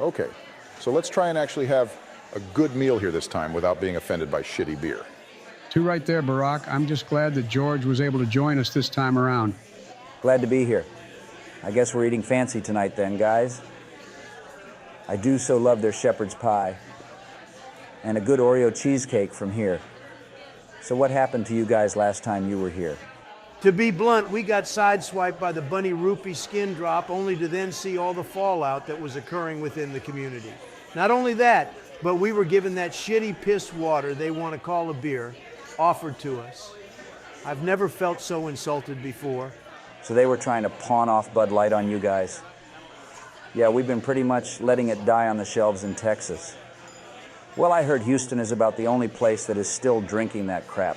Okay, so let's try and actually have a good meal here this time without being offended by shitty beer. Two right there, Barack. I'm just glad that George was able to join us this time around. Glad to be here. I guess we're eating fancy tonight then, guys. I do so love their shepherd's pie. And a good Oreo cheesecake from here. So what happened to you guys last time you were here? To be blunt, we got sideswiped by the bunny Rupee skin drop only to then see all the fallout that was occurring within the community. Not only that, but we were given that shitty piss water they want to call a beer offered to us. I've never felt so insulted before. So they were trying to pawn off Bud Light on you guys. Yeah, we've been pretty much letting it die on the shelves in Texas. Well, I heard Houston is about the only place that is still drinking that crap.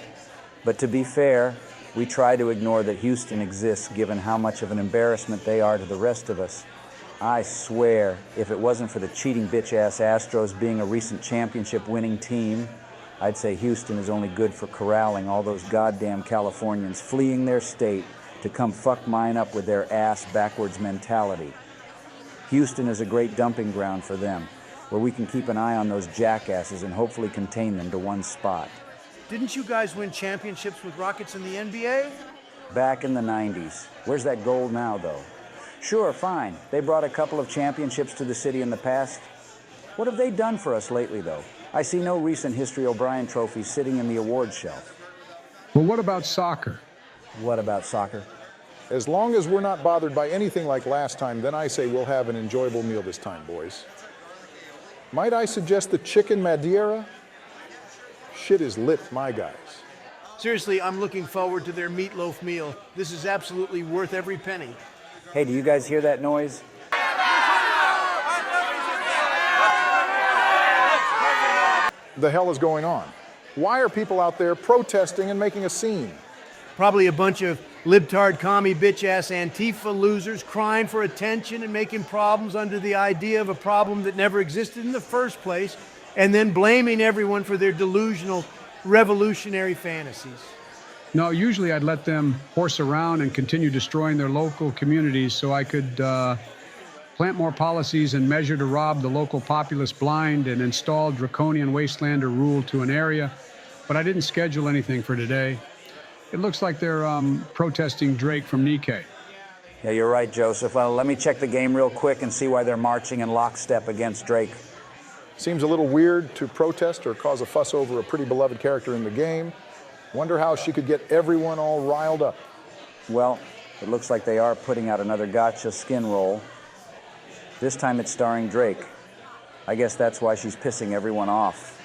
But to be fair, we try to ignore that Houston exists given how much of an embarrassment they are to the rest of us. I swear, if it wasn't for the cheating bitch-ass Astros being a recent championship-winning team, I'd say Houston is only good for corralling all those goddamn Californians fleeing their state to come fuck mine up with their ass backwards mentality. Houston is a great dumping ground for them, where we can keep an eye on those jackasses and hopefully contain them to one spot. Didn't you guys win championships with Rockets in the NBA? Back in the 90s. Where's that gold now, though? Sure, fine. They brought a couple of championships to the city in the past. What have they done for us lately, though? I see no recent History O'Brien trophies sitting in the awards shelf. Well, what about soccer? What about soccer? As long as we're not bothered by anything like last time, then I say we'll have an enjoyable meal this time, boys. Might I suggest the chicken Madeira? Shit is lit, my guys. Seriously, I'm looking forward to their meatloaf meal. This is absolutely worth every penny. Hey, do you guys hear that noise? The hell is going on? Why are people out there protesting and making a scene? Probably a bunch of libtard, commie, bitch-ass Antifa losers crying for attention and making problems under the idea of a problem that never existed in the first place, and then blaming everyone for their delusional, revolutionary fantasies. No, usually I'd let them horse around and continue destroying their local communities so I could plant more policies and measure to rob the local populace blind and install draconian wastelander rule to an area. But I didn't schedule anything for today. It looks like they're protesting Drake from Nikke. Yeah, you're right, Joseph. Well, let me check the game real quick and see why they're marching in lockstep against Drake. Seems a little weird to protest or cause a fuss over a pretty beloved character in the game. Wonder how she could get everyone all riled up. Well, it looks like they are putting out another Gacha skin roll. This time it's starring Drake. I guess that's why she's pissing everyone off.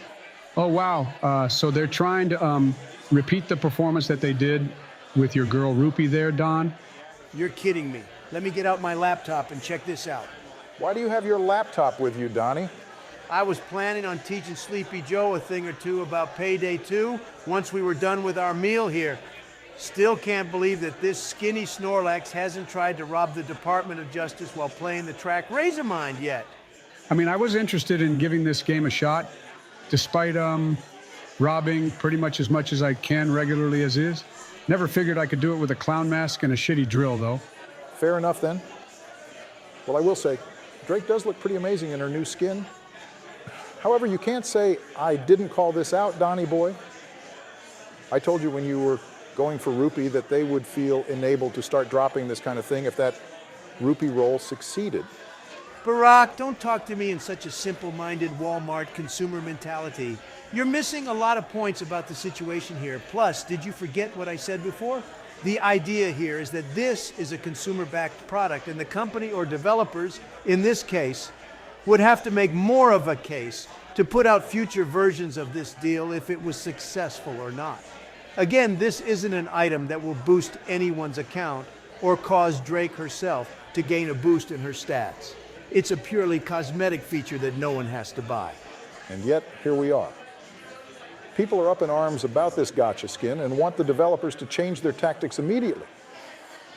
Oh, wow. So they're trying to repeat the performance that they did with your girl Rupee there, Don? You're kidding me. Let me get out my laptop and check this out. Why do you have your laptop with you, Donnie? I was planning on teaching Sleepy Joe a thing or two about Payday 2 once we were done with our meal here. Still can't believe that this skinny Snorlax hasn't tried to rob the Department of Justice while playing the track Razormind yet. I mean, I was interested in giving this game a shot, despite robbing pretty much as I can regularly as is. Never figured I could do it with a clown mask and a shitty drill, though. Fair enough, then. Well, I will say, Drake does look pretty amazing in her new skin. However, you can't say, I didn't call this out, Donnie boy. I told you when you were going for Rupee that they would feel enabled to start dropping this kind of thing if that Rupee roll succeeded. Barack, don't talk to me in such a simple-minded Walmart consumer mentality. You're missing a lot of points about the situation here. Plus, did you forget what I said before? The idea here is that this is a consumer-backed product, and the company or developers, in this case, would have to make more of a case to put out future versions of this deal if it was successful or not. Again, this isn't an item that will boost anyone's account or cause Drake herself to gain a boost in her stats. It's a purely cosmetic feature that no one has to buy. And yet, here we are. People are up in arms about this Gacha skin and want the developers to change their tactics immediately.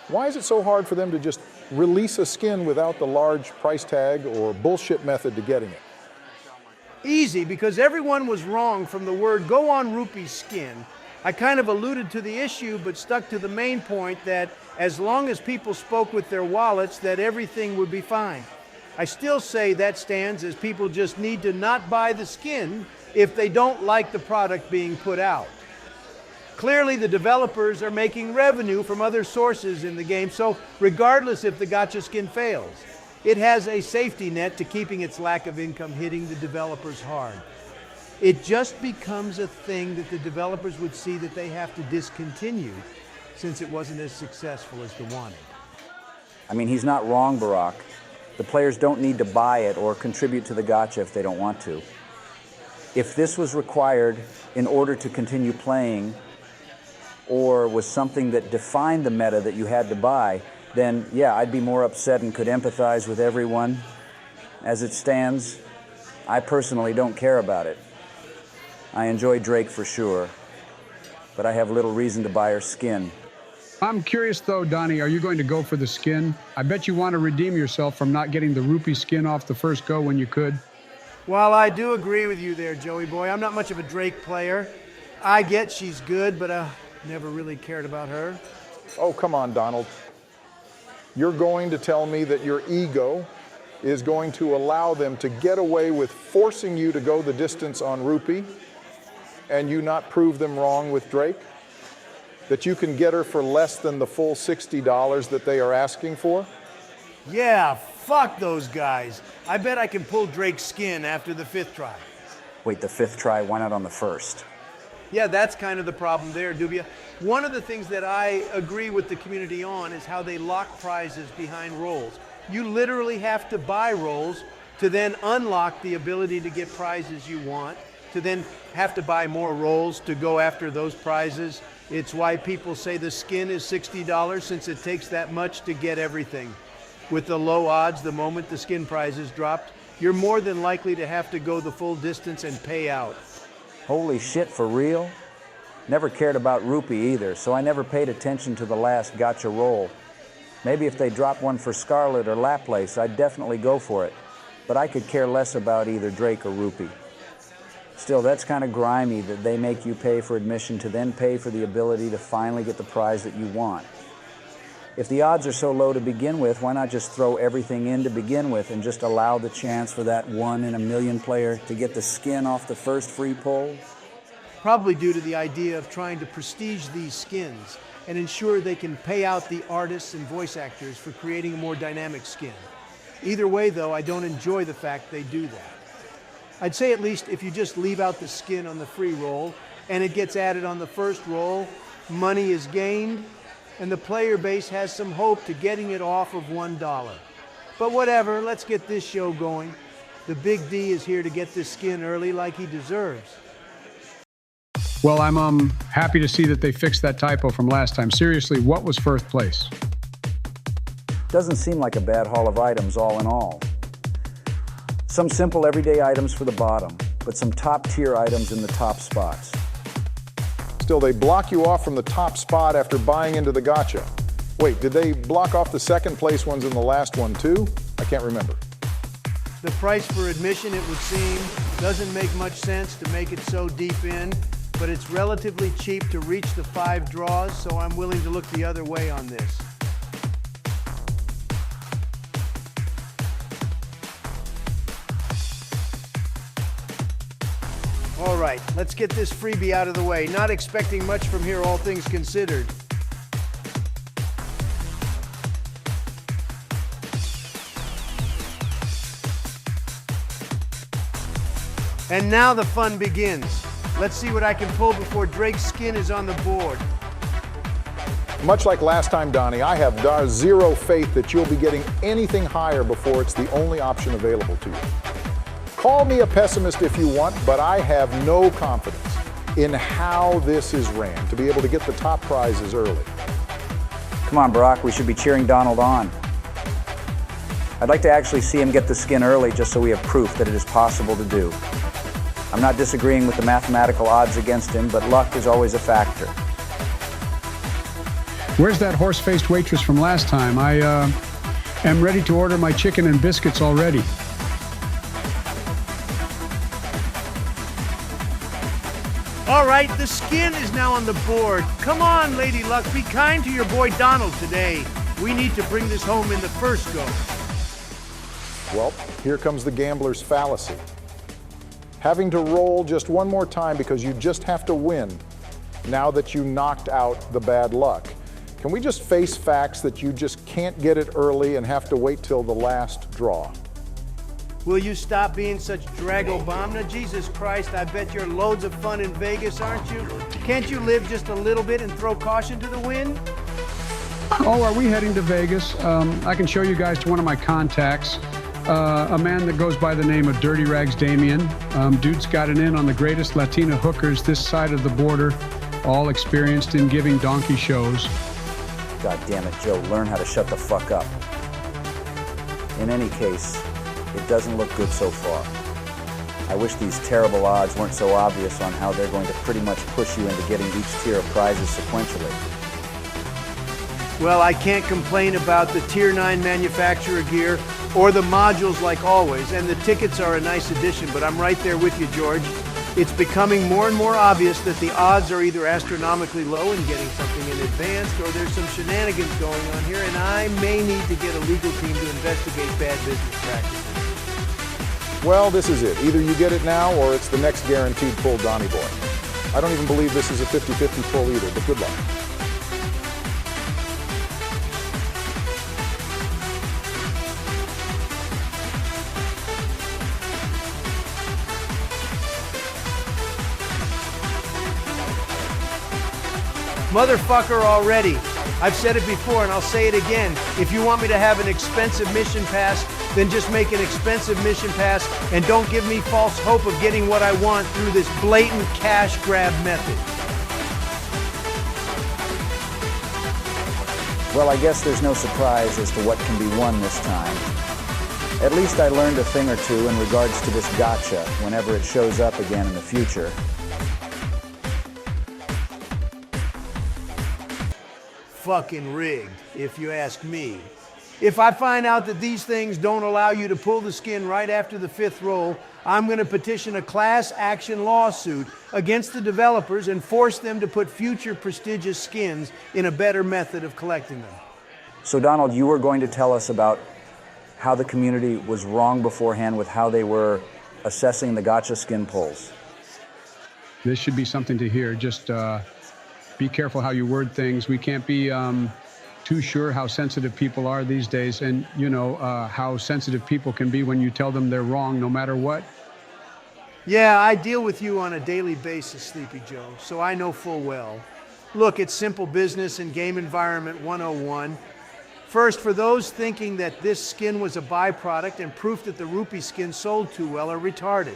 Why is it so hard for them to just release a skin without the large price tag or bullshit method to getting it? Easy, because everyone was wrong from the word go on Rupee's skin. I kind of alluded to the issue, but stuck to the main point that as long as people spoke with their wallets, that everything would be fine. I still say that stands, as people just need to not buy the skin if they don't like the product being put out. Clearly, the developers are making revenue from other sources in the game, so regardless if the Gacha skin fails, it has a safety net to keeping its lack of income hitting the developers hard. It just becomes a thing that the developers would see that they have to discontinue since it wasn't as successful as they wanted. I mean, he's not wrong, Barack. The players don't need to buy it or contribute to the Gacha if they don't want to. If this was required in order to continue playing, or was something that defined the meta that you had to buy, then yeah, I'd be more upset and could empathize with everyone. As it stands, I personally don't care about it. I enjoy Drake for sure, but I have little reason to buy her skin. I'm curious though, Donnie, are you going to go for the skin? I bet you want to redeem yourself from not getting the Rupee skin off the first go when you could. Well, I do agree with you there, Joey boy. I'm not much of a Drake player. I get she's good, but never really cared about her. Oh, come on, Donald. You're going to tell me that your ego is going to allow them to get away with forcing you to go the distance on Rupee and you not prove them wrong with Drake? That you can get her for less than the full $60 that they are asking for? Yeah, fuck those guys. I bet I can pull Drake's skin after the 5th try. Wait, the 5th try? Why not on the 1st? Yeah, that's kind of the problem there, Dubia. One of the things that I agree with the community on is how they lock prizes behind rolls. You literally have to buy rolls to then unlock the ability to get prizes you want, to then have to buy more rolls to go after those prizes. It's why people say the skin is $60, since it takes that much to get everything. With the low odds, the moment the skin prize is dropped, you're more than likely to have to go the full distance and pay out. Holy shit, for real? Never cared about Rupee either, so I never paid attention to the last Gacha roll. Maybe if they drop one for Scarlet or Laplace, I'd definitely go for it. But I could care less about either Drake or Rupee. Still, that's kind of grimy that they make you pay for admission to then pay for the ability to finally get the prize that you want. If the odds are so low to begin with, why not just throw everything in to begin with and just allow the chance for that 1 in a million player to get the skin off the first free pull? Probably due to the idea of trying to prestige these skins and ensure they can pay out the artists and voice actors for creating a more dynamic skin. Either way, though, I don't enjoy the fact they do that. I'd say at least if you just leave out the skin on the free roll and it gets added on the first roll, money is gained and the player base has some hope to getting it off of $1. But whatever, let's get this show going. The Big D is here to get this skin early like he deserves. Well, I'm happy to see that they fixed that typo from last time. Seriously, what was first place? Doesn't seem like a bad haul of items all in all. Some simple everyday items for the bottom, but some top-tier items in the top spots. Still, they block you off from the top spot after buying into the Gacha. Wait, did they block off the second place ones in the last one too? I can't remember. The price for admission, it would seem, doesn't make much sense to make it so deep in, but it's relatively cheap to reach the 5 draws, so I'm willing to look the other way on this. All right, let's get this freebie out of the way. Not expecting much from here, all things considered. And now the fun begins. Let's see what I can pull before Drake's skin is on the board. Much like last time, Donnie, I have zero faith that you'll be getting anything higher before it's the only option available to you. Call me a pessimist if you want, but I have no confidence in how this is ran to be able to get the top prizes early. Come on, Barack, we should be cheering Donald on. I'd like to actually see him get the skin early just so we have proof that it is possible to do. I'm not disagreeing with the mathematical odds against him, but luck is always a factor. Where's that horse-faced waitress from last time? I am ready to order my chicken and biscuits already. All right, the skin is now on the board. Come on, Lady Luck, be kind to your boy Donald today. We need to bring this home in the first go. Well, here comes the gambler's fallacy. Having to roll just one more time because you just have to win now that you knocked out the bad luck. Can we just face facts that you just can't get it early and have to wait till the last draw? Will you stop being such dragobomna? Jesus Christ, I bet you're loads of fun in Vegas, aren't you? Can't you live just a little bit and throw caution to the wind? Oh, are we heading to Vegas? I can show you guys to one of my contacts, a man that goes by the name of Dirty Rags Damien. Dude's got an in on the greatest Latina hookers this side of the border, all experienced in giving donkey shows. God damn it, Joe, learn how to shut the fuck up. In any case, it doesn't look good so far. I wish these terrible odds weren't so obvious on how they're going to pretty much push you into getting each tier of prizes sequentially. Well, I can't complain about the Tier 9 manufacturer gear or the modules like always, and the tickets are a nice addition, but I'm right there with you, George. It's becoming more and more obvious that the odds are either astronomically low in getting something in advance, or there's some shenanigans going on here, and I may need to get a legal team to investigate bad business practices. Well, this is it. Either you get it now or it's the next guaranteed pull, Donnie Boy. I don't even believe this is a 50-50 pull either, but good luck. Motherfucker already. I've said it before and I'll say it again. If you want me to have an expensive mission pass, then just make an expensive mission pass and don't give me false hope of getting what I want through this blatant cash grab method. Well, I guess there's no surprise as to what can be won this time. At least I learned a thing or two in regards to this gacha whenever it shows up again in the future. Fucking rigged, if you ask me. If I find out that these things don't allow you to pull the skin right after the 5th roll, I'm going to petition a class action lawsuit against the developers and force them to put future prestigious skins in a better method of collecting them. So Donald, you were going to tell us about how the community was wrong beforehand with how they were assessing the gacha skin pulls. This should be something to hear. Just be careful how you word things. We can't be too sure how sensitive people are these days, and you know how sensitive people can be when you tell them they're wrong no matter what. Yeah, I deal with you on a daily basis, Sleepy Joe, so I know full well. Look, it's simple business and game environment 101. First, for those thinking that this skin was a byproduct and proof that the Rupee skin sold too well are retarded.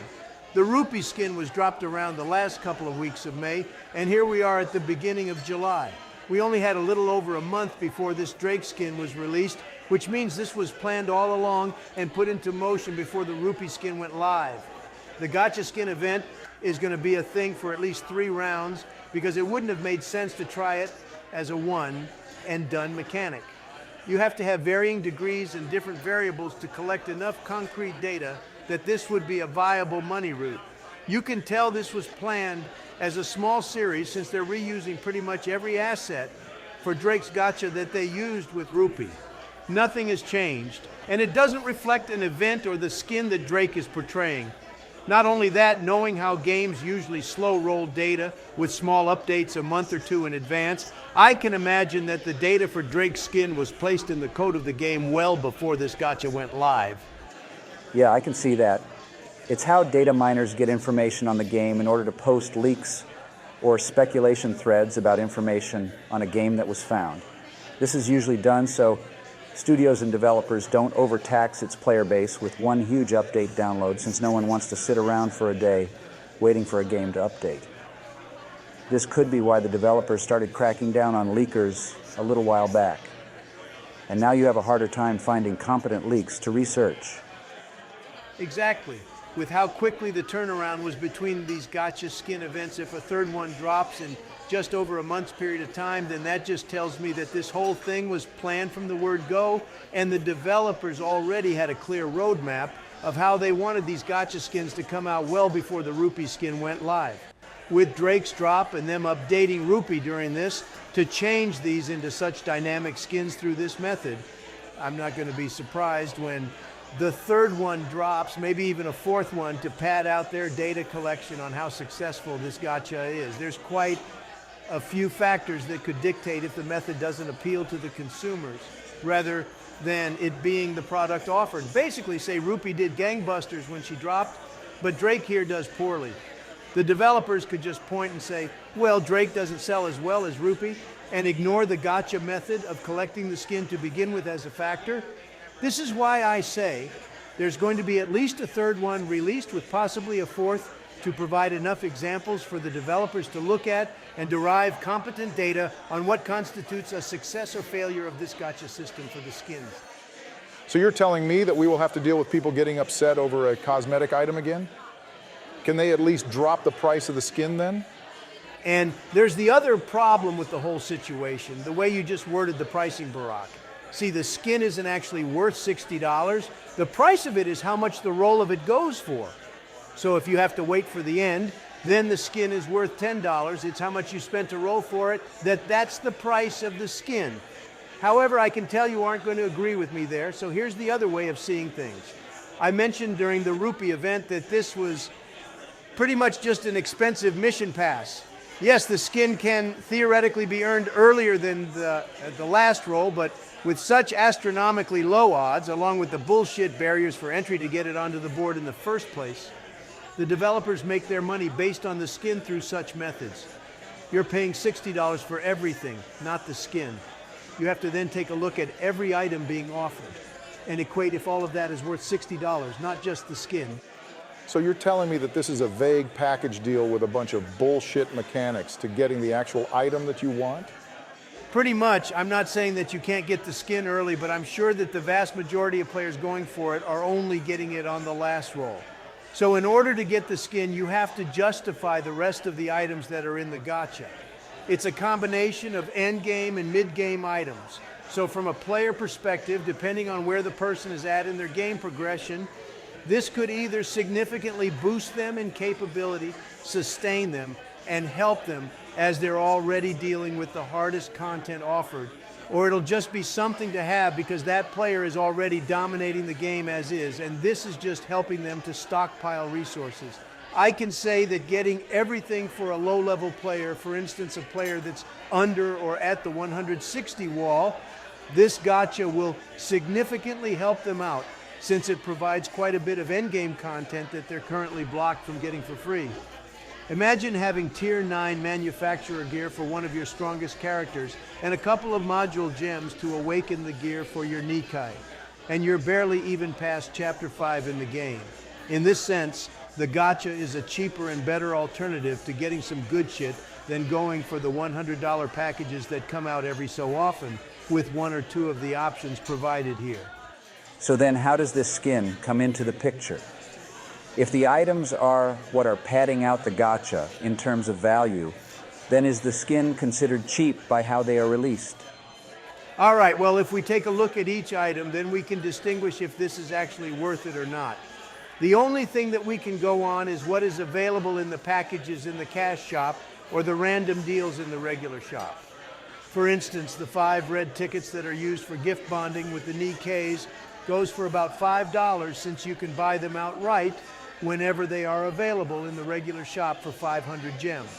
The Rupee skin was dropped around the last couple of weeks of May, and here we are at the beginning of July. We only had a little over a month before this Drake skin was released, which means this was planned all along and put into motion before the Rupee skin went live. The Gacha skin event is going to be a thing for at least 3 rounds because it wouldn't have made sense to try it as a one and done mechanic. You have to have varying degrees and different variables to collect enough concrete data that this would be a viable money route. You can tell this was planned as a small series since they're reusing pretty much every asset for Drake's Gacha that they used with Rupee. Nothing has changed, and it doesn't reflect an event or the skin that Drake is portraying. Not only that, knowing how games usually slow roll data with small updates a month or 2 in advance, I can imagine that the data for Drake's skin was placed in the code of the game well before this gacha went live. Yeah, I can see that. It's how data miners get information on the game in order to post leaks or speculation threads about information on a game that was found. This is usually done so studios and developers don't overtax its player base with one huge update download, since no one wants to sit around for a day waiting for a game to update. This could be why the developers started cracking down on leakers a little while back. And now you have a harder time finding competent leaks to research. Exactly. With how quickly the turnaround was between these gacha skin events, if a third one drops in just over a month's period of time, then that just tells me that this whole thing was planned from the word go, and the developers already had a clear roadmap of how they wanted these gacha skins to come out well before the Rupee skin went live. With Drake's drop and them updating Rupee during this to change these into such dynamic skins through this method, I'm not going to be surprised when the third one drops, maybe even a fourth one, to pad out their data collection on how successful this gacha is. There's quite a few factors that could dictate if the method doesn't appeal to the consumers, rather than it being the product offered. Basically, say Rupee did gangbusters when she dropped, but Drake here does poorly. The developers could just point and say, well, Drake doesn't sell as well as Rupee, and ignore the gacha method of collecting the skin to begin with as a factor. This is why I say there's going to be at least a third one released, with possibly a fourth, to provide enough examples for the developers to look at and derive competent data on what constitutes a success or failure of this gacha system for the skins. So you're telling me that we will have to deal with people getting upset over a cosmetic item again? Can they at least drop the price of the skin then? And there's the other problem with the whole situation, the way you just worded the pricing, Barack. See, the skin isn't actually worth $60. The price of it is how much the roll of it goes for. So if you have to wait for the end, then the skin is worth $10. It's how much you spent to roll for it, that's the price of the skin. However, I can tell you aren't going to agree with me there, so here's the other way of seeing things. I mentioned during the Rupee event that this was pretty much just an expensive mission pass. Yes, the skin can theoretically be earned earlier than the last roll, but with such astronomically low odds, along with the bullshit barriers for entry to get it onto the board in the first place, the developers make their money based on the skin through such methods. You're paying $60 for everything, not the skin. You have to then take a look at every item being offered and equate if all of that is worth $60, not just the skin. So you're telling me that this is a vague package deal with a bunch of bullshit mechanics to getting the actual item that you want? Pretty much. I'm not saying that you can't get the skin early, but I'm sure that the vast majority of players going for it are only getting it on the last roll. So in order to get the skin, you have to justify the rest of the items that are in the gacha. It's a combination of end-game and mid-game items. So from a player perspective, depending on where the person is at in their game progression, this could either significantly boost them in capability, sustain them, and help them as they're already dealing with the hardest content offered, or it'll just be something to have because that player is already dominating the game as is, and this is just helping them to stockpile resources. I can say that getting everything for a low-level player, for instance, a player that's under or at the 160 wall, this gacha will significantly help them out, since it provides quite a bit of endgame content that they're currently blocked from getting for free. Imagine having Tier 9 manufacturer gear for one of your strongest characters and a couple of module gems to awaken the gear for your Nikke, and you're barely even past Chapter 5 in the game. In this sense, the gacha is a cheaper and better alternative to getting some good shit than going for the $100 packages that come out every so often, with one or two of the options provided here. So then how does this skin come into the picture? If the items are what are padding out the gacha in terms of value, then is the skin considered cheap by how they are released? All right, well, if we take a look at each item, then we can distinguish if this is actually worth it or not. The only thing that we can go on is what is available in the packages in the cash shop or the random deals in the regular shop. For instance, the 5 red tickets that are used for gift bonding with the Nikkes goes for about $5, since you can buy them outright whenever they are available in the regular shop for 500 gems.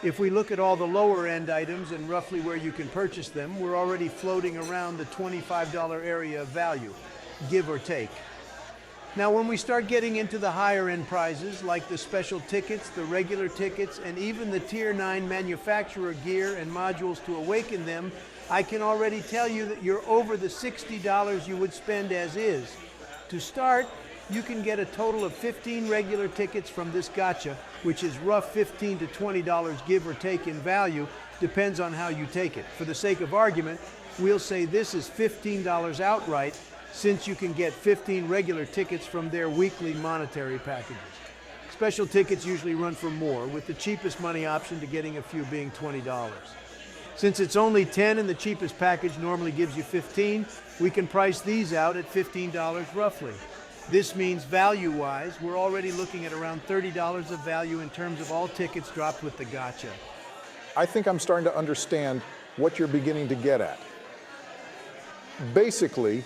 If we look at all the lower end items and roughly where you can purchase them, we're already floating around the $25 area of value, give or take. Now, when we start getting into the higher end prizes, like the special tickets, the regular tickets, and even the Tier 9 manufacturer gear and modules to awaken them, I can already tell you that you're over the $60 you would spend as is. To start, you can get a total of 15 regular tickets from this gacha, which is rough $15 to $20 give or take in value, depends on how you take it. For the sake of argument, we'll say this is $15 outright, since you can get 15 regular tickets from their weekly monetary packages. Special tickets usually run for more, with the cheapest money option to getting a few being $20. Since it's only 10 and the cheapest package normally gives you 15, we can price these out at $15 roughly. This means value-wise, we're already looking at around $30 of value in terms of all tickets dropped with the gacha. I think I'm starting to understand what you're beginning to get at. Basically,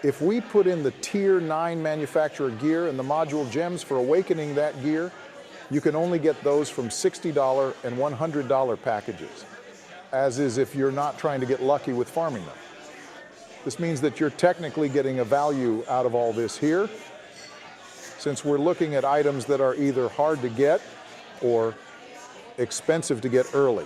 if we put in the Tier 9 manufacturer gear and the module gems for awakening that gear, you can only get those from $60 and $100 packages, as is if you're not trying to get lucky with farming them. This means that you're technically getting a value out of all this here, since we're looking at items that are either hard to get or expensive to get early.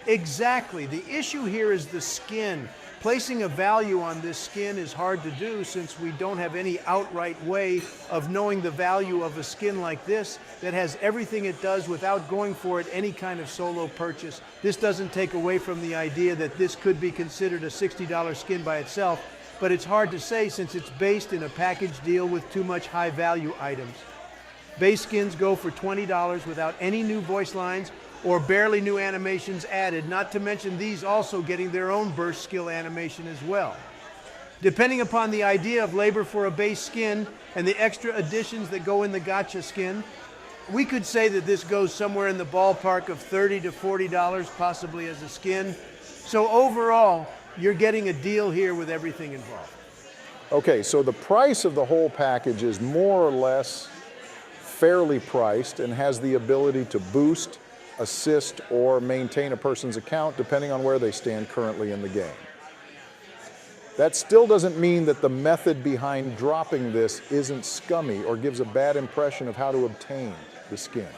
Exactly. The issue here is the skin. Placing a value on this skin is hard to do since we don't have any outright way of knowing the value of a skin like this that has everything it does without going for it any kind of solo purchase. This doesn't take away from the idea that this could be considered a $60 skin by itself, but it's hard to say since it's based in a package deal with too much high value items. Base skins go for $20 without any new voice lines or barely new animations added, not to mention these also getting their own burst skill animation as well. Depending upon the idea of labor for a base skin and the extra additions that go in the Gacha skin, we could say that this goes somewhere in the ballpark of $30 to $40 possibly as a skin. So overall, you're getting a deal here with everything involved. Okay, so the price of the whole package is more or less fairly priced and has the ability to boost, assist, or maintain a person's account depending on where they stand currently in the game. That still doesn't mean that the method behind dropping this isn't scummy or gives a bad impression of how to obtain the skin.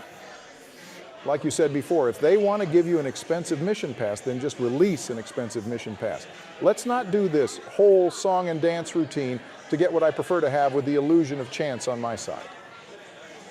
Like you said before, if they want to give you an expensive mission pass, then just release an expensive mission pass. Let's not do this whole song and dance routine to get what I prefer to have with the illusion of chance on my side.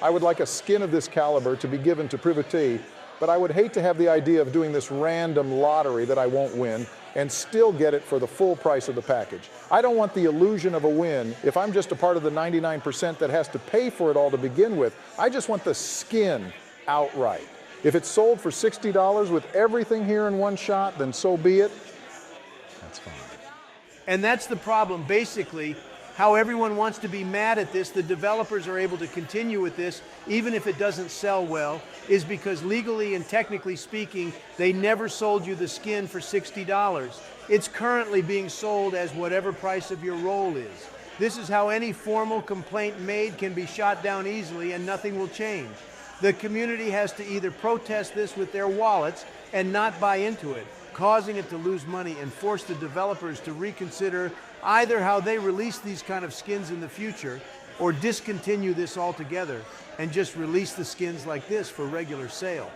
I would like a skin of this caliber to be given to Private, but I would hate to have the idea of doing this random lottery that I won't win and still get it for the full price of the package. I don't want the illusion of a win if I'm just a part of the 99% that has to pay for it all to begin with. I just want the skin outright. If it's sold for $60 with everything here in one shot, then so be it. That's fine. And that's the problem. Basically, how everyone wants to be mad at this, the developers are able to continue with this, even if it doesn't sell well, is because legally and technically speaking, they never sold you the skin for $60. It's currently being sold as whatever price of your roll is. This is how any formal complaint made can be shot down easily and nothing will change. The community has to either protest this with their wallets and not buy into it, causing it to lose money and force the developers to reconsider either how they release these kind of skins in the future or discontinue this altogether and just release the skins like this for regular sale.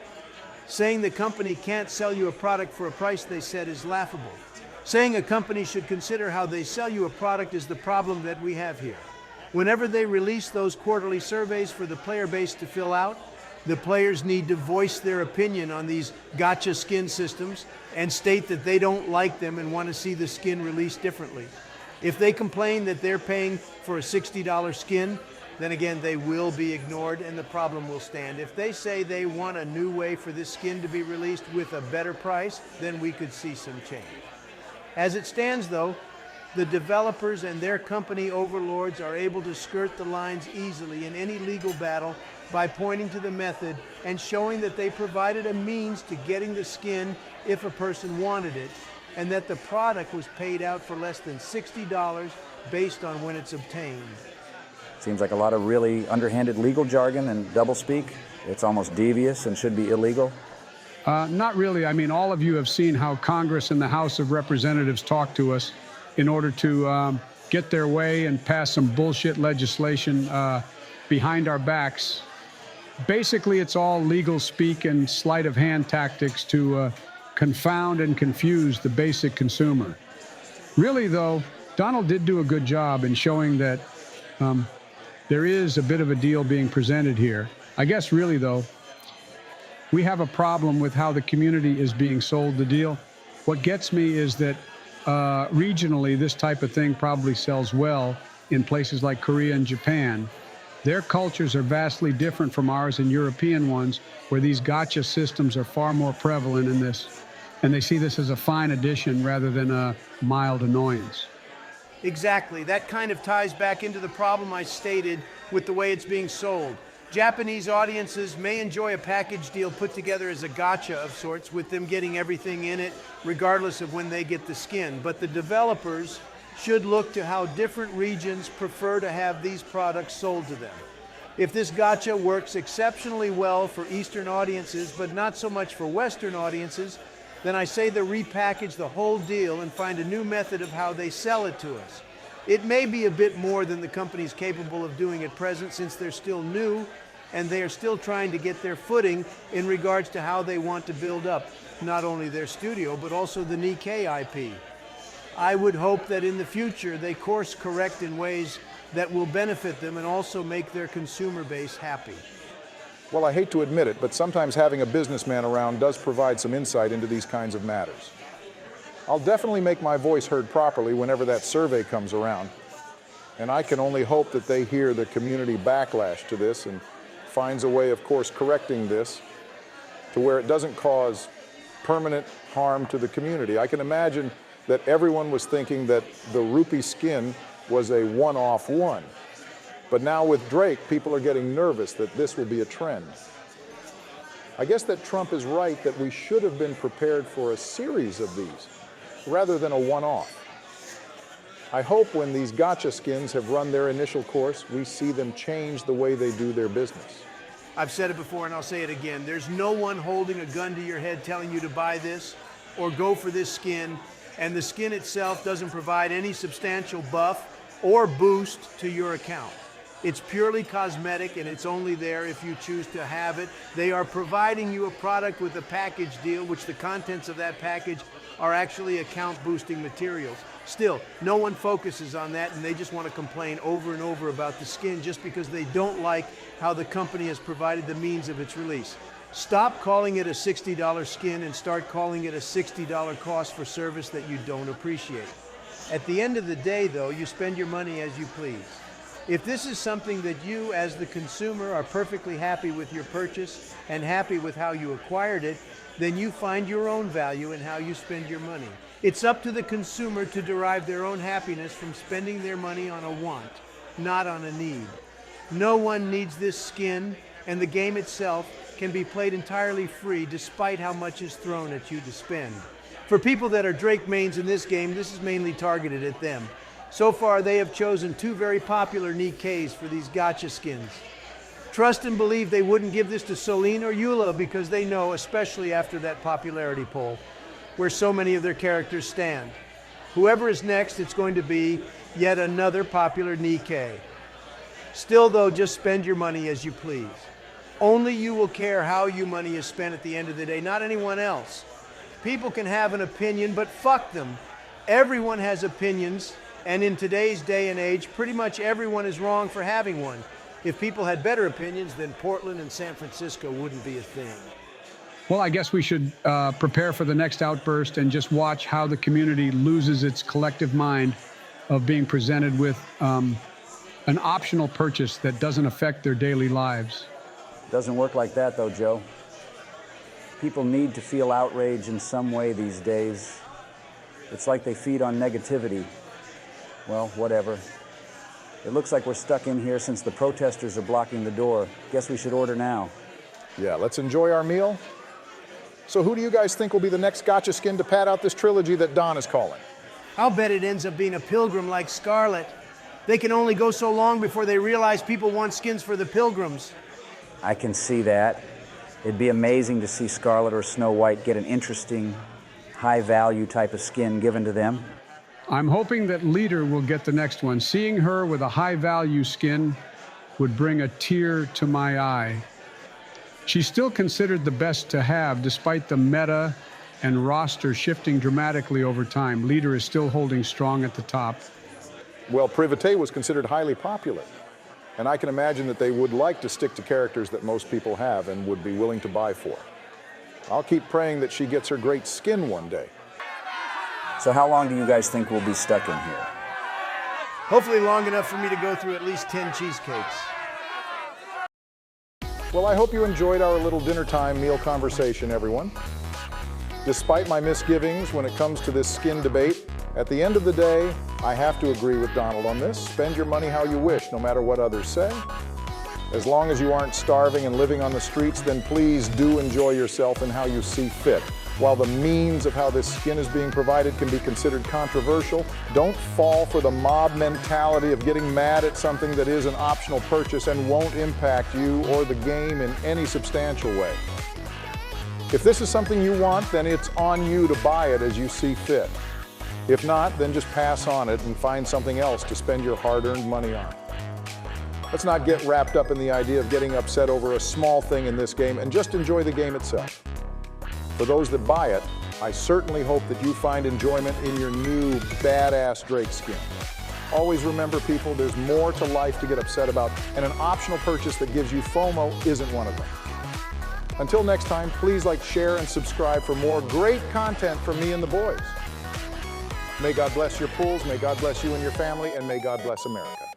Saying the company can't sell you a product for a price they said is laughable. Saying a company should consider how they sell you a product is the problem that we have here. Whenever they release those quarterly surveys for the player base to fill out, the players need to voice their opinion on these Gacha skin systems and state that they don't like them and want to see the skin released differently. If they complain that they're paying for a $60 skin, then again, they will be ignored and the problem will stand. If they say they want a new way for this skin to be released with a better price, then we could see some change. As it stands though, the developers and their company overlords are able to skirt the lines easily in any legal battle by pointing to the method and showing that they provided a means to getting the skin if a person wanted it, and that the product was paid out for less than $60 based on when it's obtained. Seems like a lot of really underhanded legal jargon and doublespeak. It's almost devious and should be illegal. Not really. I mean, all of you have seen how Congress and the House of Representatives talk to us in order to get their way and pass some bullshit legislation behind our backs. Basically, it's all legal speak and sleight of hand tactics to confound and confuse the basic consumer. Really, though, Donald did do a good job in showing that there is a bit of a deal being presented here. I guess really, though, we have a problem with how the community is being sold the deal. What gets me is that regionally, this type of thing probably sells well in places like Korea and Japan. Their cultures are vastly different from ours and European ones, where these Gacha systems are far more prevalent in this, and they see this as a fine addition rather than a mild annoyance. Exactly. That kind of ties back into the problem I stated with the way it's being sold. Japanese audiences may enjoy a package deal put together as a gacha of sorts, with them getting everything in it, regardless of when they get the skin. But the developers should look to how different regions prefer to have these products sold to them. If this gacha works exceptionally well for Eastern audiences, but not so much for Western audiences, then I say they repackage the whole deal and find a new method of how they sell it to us. It may be a bit more than the company's capable of doing at present, since they're still new and they are still trying to get their footing in regards to how they want to build up not only their studio, but also the Nikke IP. I would hope that in the future they course correct in ways that will benefit them and also make their consumer base happy. Well, I hate to admit it, but sometimes having a businessman around does provide some insight into these kinds of matters. I'll definitely make my voice heard properly whenever that survey comes around. And I can only hope that they hear the community backlash to this and finds a way of course correcting this to where it doesn't cause permanent harm to the community. I can imagine that everyone was thinking that the Rupee skin was a one-off one. But now with Drake, people are getting nervous that this will be a trend. I guess that Trump is right that we should have been prepared for a series of these, rather than a one-off. I hope when these gacha skins have run their initial course, we see them change the way they do their business. I've said it before and I'll say it again. There's no one holding a gun to your head telling you to buy this or go for this skin, and the skin itself doesn't provide any substantial buff or boost to your account. It's purely cosmetic and it's only there if you choose to have it. They are providing you a product with a package deal, which the contents of that package are actually account boosting materials. Still, no one focuses on that and they just want to complain over and over about the skin just because they don't like how the company has provided the means of its release. Stop calling it a $60 skin and start calling it a $60 cost for service that you don't appreciate. At the end of the day, though, you spend your money as you please. If this is something that you, as the consumer, are perfectly happy with your purchase and happy with how you acquired it, then you find your own value in how you spend your money. It's up to the consumer to derive their own happiness from spending their money on a want, not on a need. No one needs this skin, and the game itself can be played entirely free despite how much is thrown at you to spend. For people that are Drake mains in this game, this is mainly targeted at them. So far, they have chosen two very popular Nikkes for these gacha skins. Trust and believe they wouldn't give this to Celine or Eula because they know, especially after that popularity poll, where so many of their characters stand. Whoever is next, it's going to be yet another popular Nikke. Still, though, just spend your money as you please. Only you will care how your money is spent at the end of the day, not anyone else. People can have an opinion, but fuck them. Everyone has opinions. And in today's day and age, pretty much everyone is wrong for having one. If people had better opinions, then Portland and San Francisco wouldn't be a thing. Well, I guess we should prepare for the next outburst and just watch how the community loses its collective mind of being presented with an optional purchase that doesn't affect their daily lives. Doesn't work like that, though, Joe. People need to feel outrage in some way these days. It's like they feed on negativity. Well, whatever. It looks like we're stuck in here since the protesters are blocking the door. Guess we should order now. Yeah, let's enjoy our meal. So who do you guys think will be the next gacha skin to pad out this trilogy that Don is calling? I'll bet it ends up being a pilgrim like Scarlet. They can only go so long before they realize people want skins for the pilgrims. I can see that. It'd be amazing to see Scarlet or Snow White get an interesting, high-value type of skin given to them. I'm hoping that Leader will get the next one. Seeing her with a high-value skin would bring a tear to my eye. She's still considered the best to have, despite the meta and roster shifting dramatically over time. Leader is still holding strong at the top. Well, Private was considered highly popular. And I can imagine that they would like to stick to characters that most people have and would be willing to buy for. I'll keep praying that she gets her great skin one day. So how long do you guys think we'll be stuck in here? Hopefully long enough for me to go through at least 10 cheesecakes. Well, I hope you enjoyed our little dinner time meal conversation, everyone. Despite my misgivings when it comes to this skin debate, at the end of the day, I have to agree with Donald on this. Spend your money how you wish, no matter what others say. As long as you aren't starving and living on the streets, then please do enjoy yourself in how you see fit. While the means of how this skin is being provided can be considered controversial, don't fall for the mob mentality of getting mad at something that is an optional purchase and won't impact you or the game in any substantial way. If this is something you want, then it's on you to buy it as you see fit. If not, then just pass on it and find something else to spend your hard-earned money on. Let's not get wrapped up in the idea of getting upset over a small thing in this game and just enjoy the game itself. For those that buy it, I certainly hope that you find enjoyment in your new badass Drake skin. Always remember, people, there's more to life to get upset about, and an optional purchase that gives you FOMO isn't one of them. Until next time, please like, share, and subscribe for more great content from me and the boys. May God bless your pools, may God bless you and your family, and may God bless America.